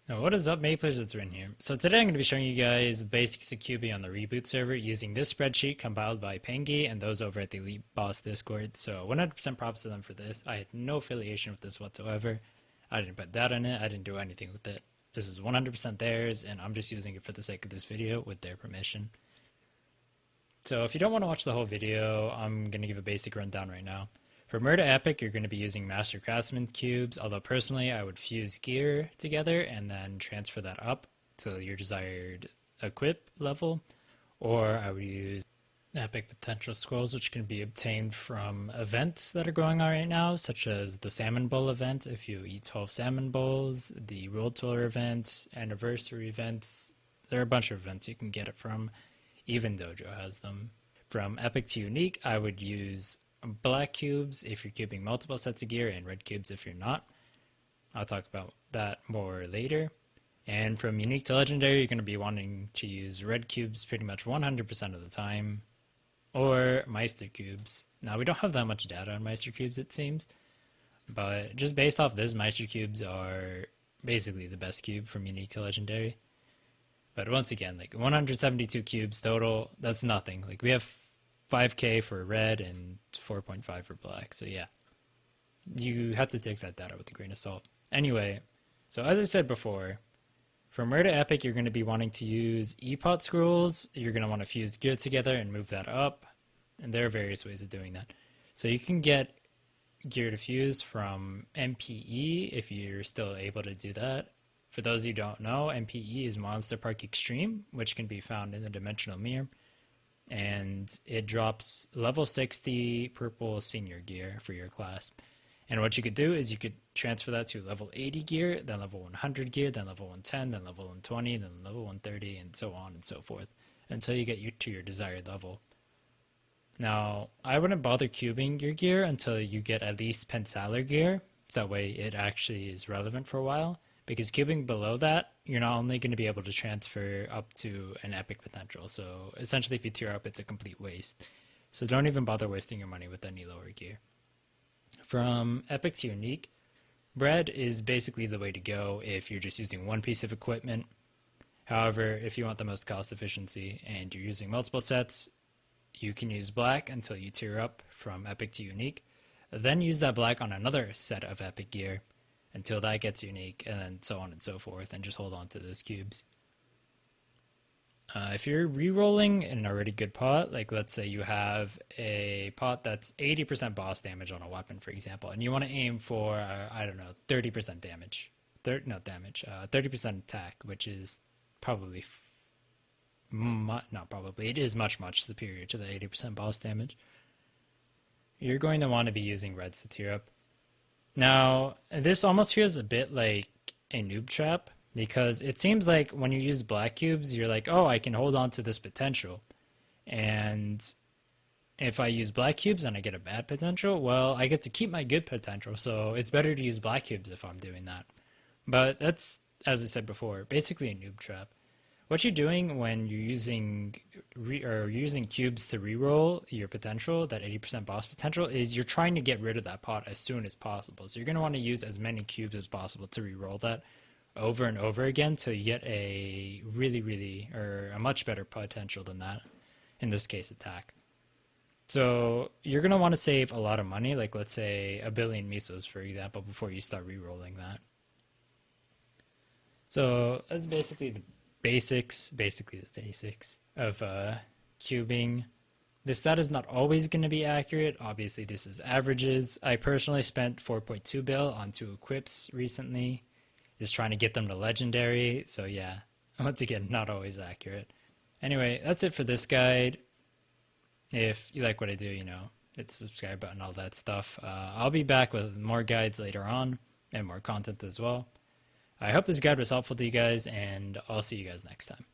Now, what is up, Maplers? It's Rhinne here. So today I'm going to be showing you guys the basics of cubing on the Reboot server using this spreadsheet compiled by Pengi and those over at the Elite Boss Discord. So 100% props to them for this. I had no affiliation with this whatsoever. I didn't put data in it. I didn't do anything with it. This is 100% theirs, and I'm just using it for the sake of this video with their permission. So if you don't want to watch the whole video, I'm going to give a basic rundown right now. For Murder Epic, you're going to be using Master Craftsman cubes, although personally I would fuse gear together and then transfer that up to your desired equip level, or I would use Epic Potential Scrolls, which can be obtained from events that are going on right now, such as the Salmon Bowl event if you eat 12 Salmon Bowls, the World Tour event, Anniversary events. There are a bunch of events you can get it from. Even Dojo has them. From Epic to Unique, I would use black cubes if you're cubing multiple sets of gear and red cubes if you're not. I'll talk about that more later. And from unique to legendary, you're going to be wanting to use red cubes pretty much 100% of the time, or Meister cubes. Now we don't have that much data on Meister cubes, it seems, but just based off this, Meister cubes are basically the best cube from unique to legendary. But once again, like 172 cubes total, that's nothing. Like we have 5k for red and 4.5 for black. So yeah, you have to take that data with a grain of salt. Anyway, so as I said before, for Murder Epic, you're going to be wanting to use E-Pot scrolls. You're going to want to fuse gear together and move that up. And there are various ways of doing that. So you can get gear to fuse from MPE if you're still able to do that. For those who don't know, MPE is Monster Park Extreme, which can be found in the Dimensional Mirror. And it drops level 60 purple senior gear for your class. And what you could do is you could transfer that to level 80 gear, then level 100 gear, then level 110, then level 120, then level 130, and so on and so forth, until you get to your desired level. Now, I wouldn't bother cubing your gear until you get at least Pentalar gear, so that way it actually is relevant for a while. Because cubing below that, you're not only going to be able to transfer up to an epic potential. So essentially, if you tier up, it's a complete waste. So don't even bother wasting your money with any lower gear. From epic to unique, bread is basically the way to go if you're just using one piece of equipment. However, if you want the most cost efficiency and you're using multiple sets, you can use black until you tier up from epic to unique. Then use that black on another set of epic gear until that gets unique, and then so on and so forth, and just hold on to those cubes. If you're re-rolling in an already good pot, like let's say you have a pot that's 80% boss damage on a weapon, for example, and you want to aim for, I don't know, 30% damage. 30% attack, which is probably, not probably, it is much, much superior to the 80% boss damage. You're going to want to be using reds to tier up. Now, this almost feels a bit like a Noob Trap, because it seems like when you use black cubes, you're like, oh, I can hold on to this potential. And if I use black cubes and I get a bad potential, well, I get to keep my good potential, so it's better to use black cubes if I'm doing that. But that's, as I said before, basically a Noob Trap. What you're doing when you're using cubes to reroll your potential, that 80% boss potential, is you're trying to get rid of that pot as soon as possible. So you're going to want to use as many cubes as possible to reroll that over and over again till you get a a much better potential than that, in this case attack. So you're going to want to save a lot of money, like let's say 1 billion misos, for example, before you start rerolling that. So that's basically the basics of cubing. This stat is not always going to be accurate. Obviously, this is averages. I personally spent 4.2 bill on 2 equips recently, just trying to get them to legendary. So yeah, once again, not always accurate. Anyway, that's it for this guide. If you like what I do, hit the subscribe button, all that stuff. I'll be back with more guides later on and more content as well. I hope this guide was helpful to you guys, and I'll see you guys next time.